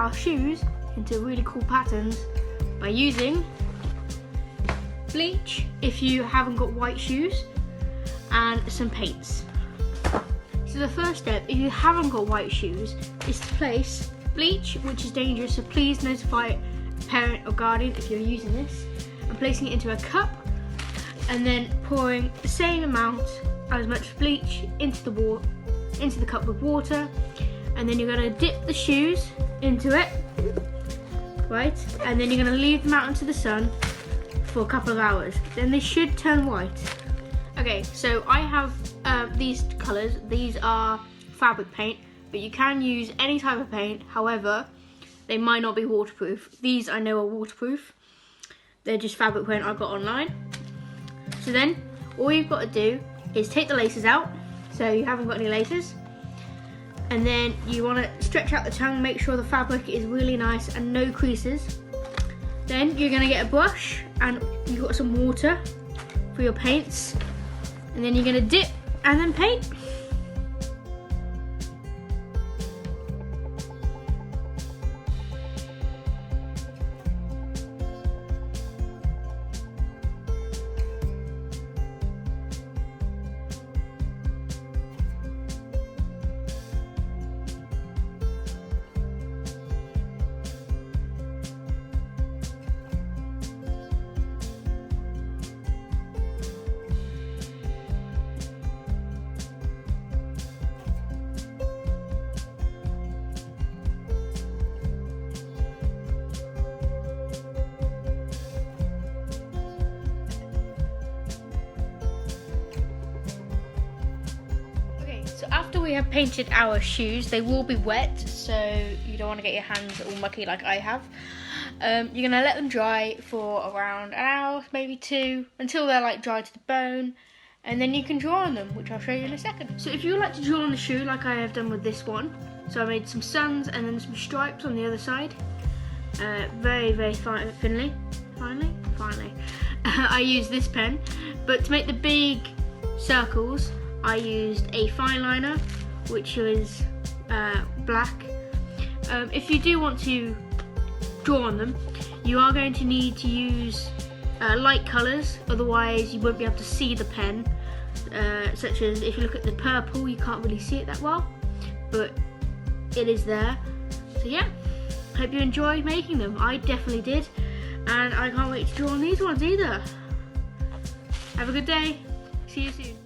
our shoes into really cool patterns by using bleach if you haven't got white shoes, and some paints. So the first step, if you haven't got white shoes, is to place bleach, which is dangerous, so please notify a parent or guardian if you're using this, and placing it into a cup, and then pouring the same amount, as much bleach into the cup with water, and then you're going to dip the shoes into it, right, and then you're going to leave them out into the sun for a couple of hours. Then they should turn white. Okay, so I have these colours. These are fabric paint, but you can use any type of paint. However, they might not be waterproof. These I know are waterproof. They're just fabric paint I got online. So then all you've got to do is take the laces out, so you haven't got any laces, and then you want to stretch out the tongue, make sure the fabric is really nice and no creases. Then you're going to get a brush, and you've got some water for your paints, and then you're going to dip and then paint. So after we have painted our shoes, they will be wet, so you don't want to get your hands all mucky like I have. You're going to let them dry for around an hour, maybe 2, until they're like dry to the bone, and then you can draw on them, which I'll show you in a second. So if you would like to draw on the shoe like I have done with this one, so I made some suns and then some stripes on the other side, very finely. I used this pen, but to make the big circles I used a fine liner, which is black. If you do want to draw on them, you are going to need to use light colours, otherwise you won't be able to see the pen, such as if you look at the purple, you can't really see it that well, but it is there. So yeah, hope you enjoyed making them. I definitely did, and I can't wait to draw on these ones either. Have a good day, see you soon.